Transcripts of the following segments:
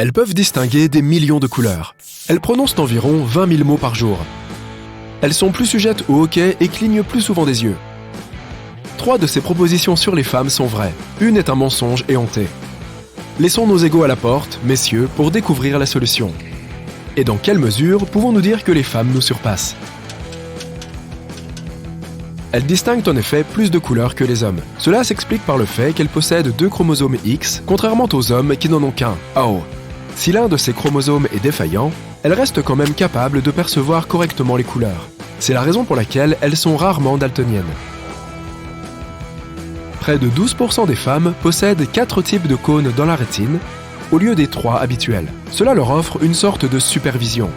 Elles peuvent distinguer des millions de couleurs. Elles prononcent environ 20 000 mots par jour. Elles sont plus sujettes au hoquet et clignent plus souvent des yeux. 3 de ces propositions sur les femmes sont vraies. Une est un mensonge éhonté. Laissons nos égos à la porte, messieurs, pour découvrir la solution. Et dans quelle mesure pouvons-nous dire que les femmes nous surpassent? Elles distinguent en effet plus de couleurs que les hommes. Cela s'explique par le fait qu'elles possèdent 2 chromosomes X, contrairement aux hommes qui n'en ont qu'un. Oh! Si l'un de ces chromosomes est défaillant, elles restent quand même capables de percevoir correctement les couleurs. C'est la raison pour laquelle elles sont rarement daltoniennes. Près de 12% des femmes possèdent 4 types de cônes dans la rétine, au lieu des 3 habituels. Cela leur offre une sorte de supervision.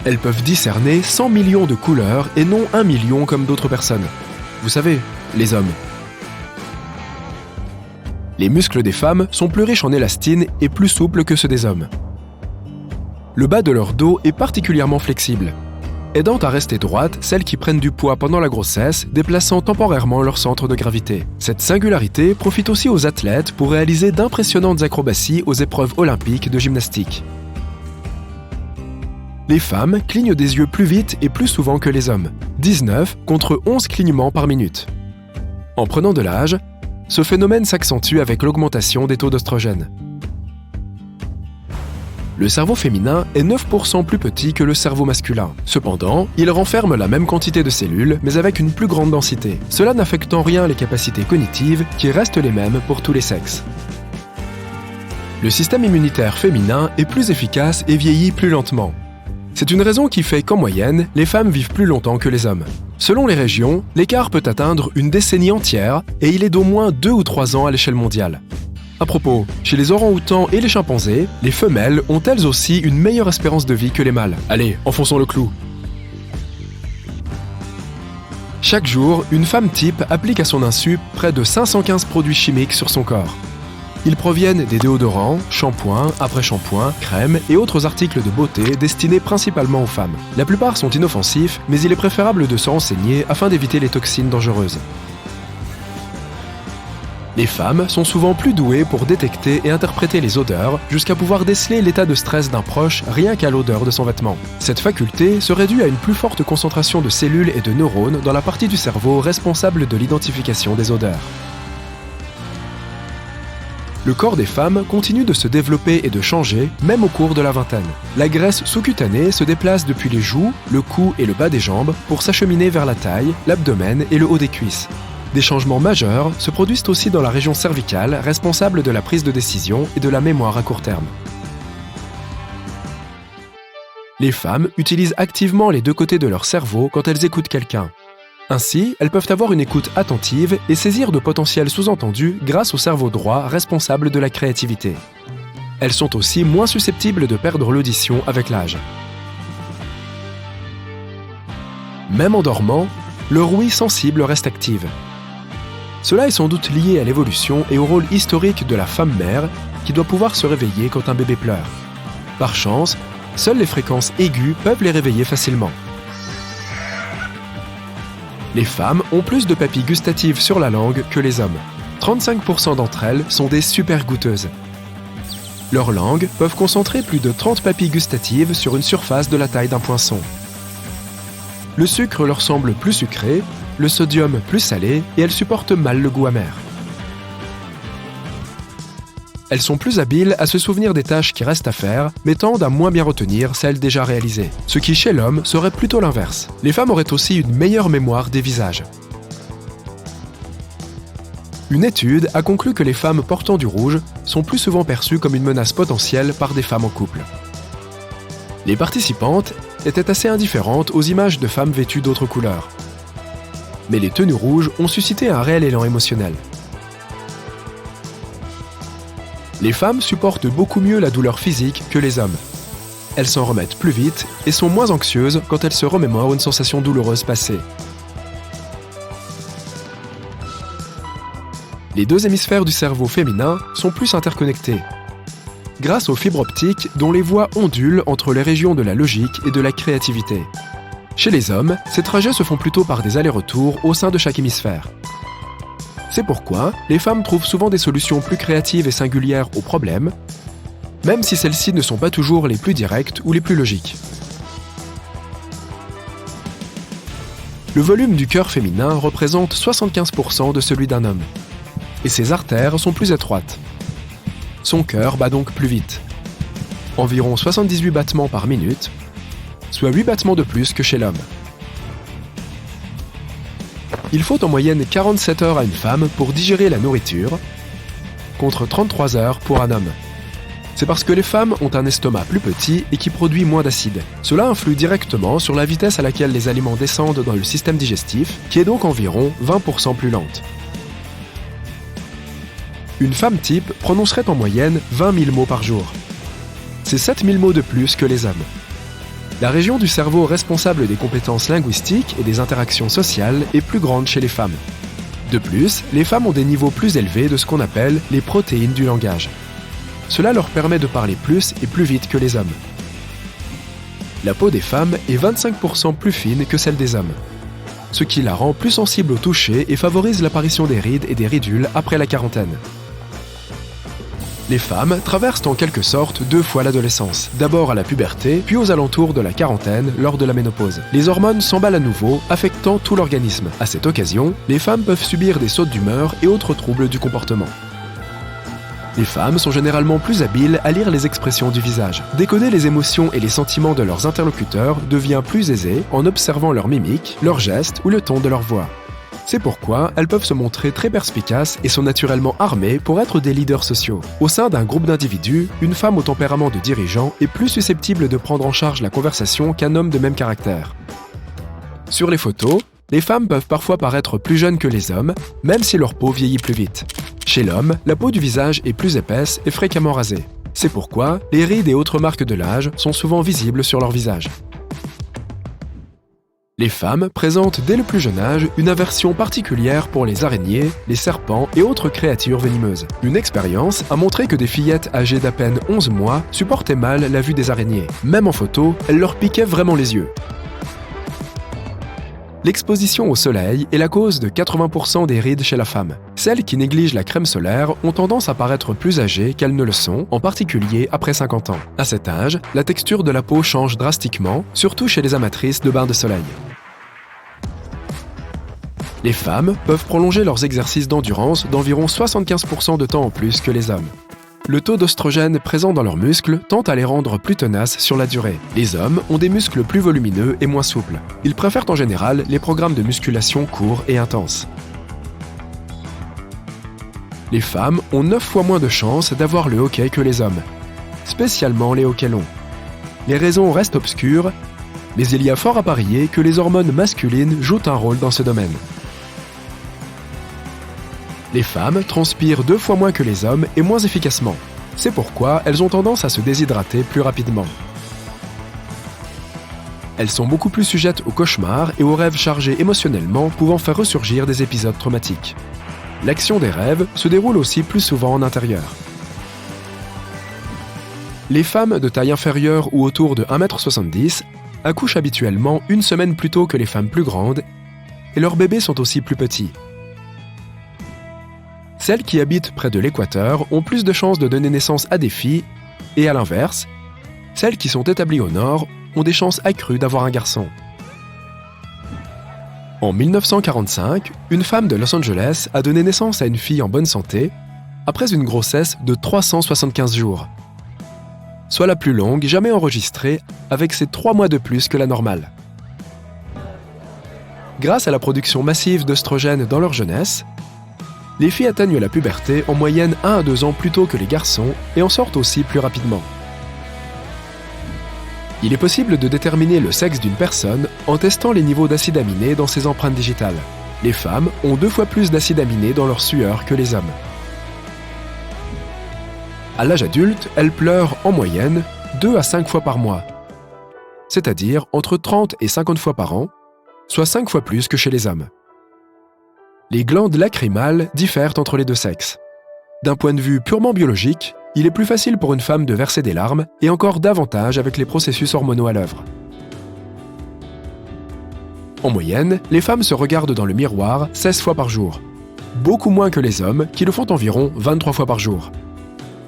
Elles peuvent discerner 100 millions de couleurs et non 1 million comme d'autres personnes. Vous savez, les hommes. Les muscles des femmes sont plus riches en élastine et plus souples que ceux des hommes. Le bas de leur dos est particulièrement flexible, aidant à rester droite celles qui prennent du poids pendant la grossesse, déplaçant temporairement leur centre de gravité. Cette singularité profite aussi aux athlètes pour réaliser d'impressionnantes acrobaties aux épreuves olympiques de gymnastique. Les femmes clignent des yeux plus vite et plus souvent que les hommes, 19 contre 11 clignements par minute. En prenant de l'âge, ce phénomène s'accentue avec l'augmentation des taux d'oestrogène. Le cerveau féminin est 9% plus petit que le cerveau masculin. Cependant, il renferme la même quantité de cellules, mais avec une plus grande densité. Cela n'affecte en rien les capacités cognitives, qui restent les mêmes pour tous les sexes. Le système immunitaire féminin est plus efficace et vieillit plus lentement. C'est une raison qui fait qu'en moyenne, les femmes vivent plus longtemps que les hommes. Selon les régions, l'écart peut atteindre une décennie entière et il est d'au moins 2 ou 3 ans à l'échelle mondiale. À propos, chez les orang-outans et les chimpanzés, les femelles ont elles aussi une meilleure espérance de vie que les mâles. Allez, enfonçons le clou. Chaque jour, une femme type applique à son insu près de 515 produits chimiques sur son corps. Ils proviennent des déodorants, shampoings, après-shampoings, crèmes et autres articles de beauté destinés principalement aux femmes. La plupart sont inoffensifs, mais il est préférable de se renseigner afin d'éviter les toxines dangereuses. Les femmes sont souvent plus douées pour détecter et interpréter les odeurs, jusqu'à pouvoir déceler l'état de stress d'un proche rien qu'à l'odeur de son vêtement. Cette faculté serait due à une plus forte concentration de cellules et de neurones dans la partie du cerveau responsable de l'identification des odeurs. Le corps des femmes continue de se développer et de changer, même au cours de la vingtaine. La graisse sous-cutanée se déplace depuis les joues, le cou et le bas des jambes pour s'acheminer vers la taille, l'abdomen et le haut des cuisses. Des changements majeurs se produisent aussi dans la région cervicale, responsable de la prise de décision et de la mémoire à court terme. Les femmes utilisent activement les 2 côtés de leur cerveau quand elles écoutent quelqu'un. Ainsi, elles peuvent avoir une écoute attentive et saisir de potentiels sous-entendus grâce au cerveau droit responsable de la créativité. Elles sont aussi moins susceptibles de perdre l'audition avec l'âge. Même en dormant, leur ouïe sensible reste active. Cela est sans doute lié à l'évolution et au rôle historique de la femme-mère qui doit pouvoir se réveiller quand un bébé pleure. Par chance, seules les fréquences aiguës peuvent les réveiller facilement. Les femmes ont plus de papilles gustatives sur la langue que les hommes. 35% d'entre elles sont des super goûteuses. Leurs langues peuvent concentrer plus de 30 papilles gustatives sur une surface de la taille d'un poinçon. Le sucre leur semble plus sucré, le sodium plus salé et elles supportent mal le goût amer. Elles sont plus habiles à se souvenir des tâches qui restent à faire, mais tendent à moins bien retenir celles déjà réalisées. Ce qui, chez l'homme, serait plutôt l'inverse. Les femmes auraient aussi une meilleure mémoire des visages. Une étude a conclu que les femmes portant du rouge sont plus souvent perçues comme une menace potentielle par des femmes en couple. Les participantes étaient assez indifférentes aux images de femmes vêtues d'autres couleurs. Mais les tenues rouges ont suscité un réel élan émotionnel. Les femmes supportent beaucoup mieux la douleur physique que les hommes. Elles s'en remettent plus vite et sont moins anxieuses quand elles se remémorent une sensation douloureuse passée. Les 2 hémisphères du cerveau féminin sont plus interconnectés, grâce aux fibres optiques dont les voies ondulent entre les régions de la logique et de la créativité. Chez les hommes, ces trajets se font plutôt par des allers-retours au sein de chaque hémisphère. C'est pourquoi les femmes trouvent souvent des solutions plus créatives et singulières aux problèmes, même si celles-ci ne sont pas toujours les plus directes ou les plus logiques. Le volume du cœur féminin représente 75% de celui d'un homme, et ses artères sont plus étroites. Son cœur bat donc plus vite, environ 78 battements par minute, soit 8 battements de plus que chez l'homme. Il faut en moyenne 47 heures à une femme pour digérer la nourriture, contre 33 heures pour un homme. C'est parce que les femmes ont un estomac plus petit et qui produit moins d'acide. Cela influe directement sur la vitesse à laquelle les aliments descendent dans le système digestif, qui est donc environ 20% plus lente. Une femme type prononcerait en moyenne 20 000 mots par jour. C'est 7 000 mots de plus que les hommes. La région du cerveau responsable des compétences linguistiques et des interactions sociales est plus grande chez les femmes. De plus, les femmes ont des niveaux plus élevés de ce qu'on appelle les protéines du langage. Cela leur permet de parler plus et plus vite que les hommes. La peau des femmes est 25% plus fine que celle des hommes, ce qui la rend plus sensible au toucher et favorise l'apparition des rides et des ridules après la quarantaine. Les femmes traversent en quelque sorte 2 fois l'adolescence, d'abord à la puberté, puis aux alentours de la quarantaine, lors de la ménopause. Les hormones s'emballent à nouveau, affectant tout l'organisme. À cette occasion, les femmes peuvent subir des sautes d'humeur et autres troubles du comportement. Les femmes sont généralement plus habiles à lire les expressions du visage. Décoder les émotions et les sentiments de leurs interlocuteurs devient plus aisé en observant leur mimique, leurs gestes ou le ton de leur voix. C'est pourquoi elles peuvent se montrer très perspicaces et sont naturellement armées pour être des leaders sociaux. Au sein d'un groupe d'individus, une femme au tempérament de dirigeant est plus susceptible de prendre en charge la conversation qu'un homme de même caractère. Sur les photos, les femmes peuvent parfois paraître plus jeunes que les hommes, même si leur peau vieillit plus vite. Chez l'homme, la peau du visage est plus épaisse et fréquemment rasée. C'est pourquoi les rides et autres marques de l'âge sont souvent visibles sur leur visage. Les femmes présentent dès le plus jeune âge une aversion particulière pour les araignées, les serpents et autres créatures venimeuses. Une expérience a montré que des fillettes âgées d'à peine 11 mois supportaient mal la vue des araignées. Même en photo, elles leur piquaient vraiment les yeux. L'exposition au soleil est la cause de 80% des rides chez la femme. Celles qui négligent la crème solaire ont tendance à paraître plus âgées qu'elles ne le sont, en particulier après 50 ans. À cet âge, la texture de la peau change drastiquement, surtout chez les amatrices de bains de soleil. Les femmes peuvent prolonger leurs exercices d'endurance d'environ 75% de temps en plus que les hommes. Le taux d'oestrogène présent dans leurs muscles tend à les rendre plus tenaces sur la durée. Les hommes ont des muscles plus volumineux et moins souples. Ils préfèrent en général les programmes de musculation courts et intenses. Les femmes ont 9 fois moins de chances d'avoir le hockey que les hommes, spécialement les hockey longs. Les raisons restent obscures, mais il y a fort à parier que les hormones masculines jouent un rôle dans ce domaine. Les femmes transpirent 2 fois moins que les hommes et moins efficacement. C'est pourquoi elles ont tendance à se déshydrater plus rapidement. Elles sont beaucoup plus sujettes aux cauchemars et aux rêves chargés émotionnellement pouvant faire ressurgir des épisodes traumatiques. L'action des rêves se déroule aussi plus souvent en intérieur. Les femmes de taille inférieure ou autour de 1,70 m accouchent habituellement 1 semaine plus tôt que les femmes plus grandes et leurs bébés sont aussi plus petits. Celles qui habitent près de l'équateur ont plus de chances de donner naissance à des filles et à l'inverse, celles qui sont établies au nord ont des chances accrues d'avoir un garçon. En 1945, une femme de Los Angeles a donné naissance à une fille en bonne santé après une grossesse de 375 jours, soit la plus longue jamais enregistrée avec ses 3 mois de plus que la normale. Grâce à la production massive d'œstrogènes dans leur jeunesse, les filles atteignent la puberté en moyenne 1 à 2 ans plus tôt que les garçons et en sortent aussi plus rapidement. Il est possible de déterminer le sexe d'une personne en testant les niveaux d'acides aminés dans ses empreintes digitales. Les femmes ont 2 fois plus d'acides aminés dans leur sueur que les hommes. À l'âge adulte, elles pleurent en moyenne 2 à 5 fois par mois, c'est-à-dire entre 30 et 50 fois par an, soit 5 fois plus que chez les hommes. Les glandes lacrymales diffèrent entre les 2 sexes. D'un point de vue purement biologique, il est plus facile pour une femme de verser des larmes et encore davantage avec les processus hormonaux à l'œuvre. En moyenne, les femmes se regardent dans le miroir 16 fois par jour, beaucoup moins que les hommes qui le font environ 23 fois par jour.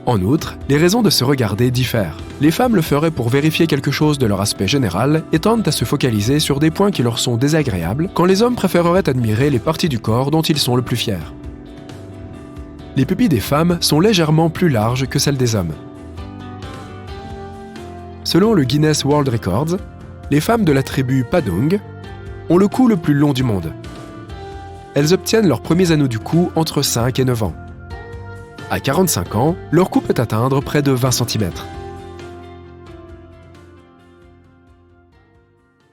En outre, les raisons de se regarder diffèrent. Les femmes le feraient pour vérifier quelque chose de leur aspect général et tendent à se focaliser sur des points qui leur sont désagréables, quand les hommes préféreraient admirer les parties du corps dont ils sont le plus fiers. Les pupilles des femmes sont légèrement plus larges que celles des hommes. Selon le Guinness World Records, les femmes de la tribu Padung ont le cou le plus long du monde. Elles obtiennent leurs premiers anneaux du cou entre 5 et 9 ans. À 45 ans, leur cou peut atteindre près de 20 cm.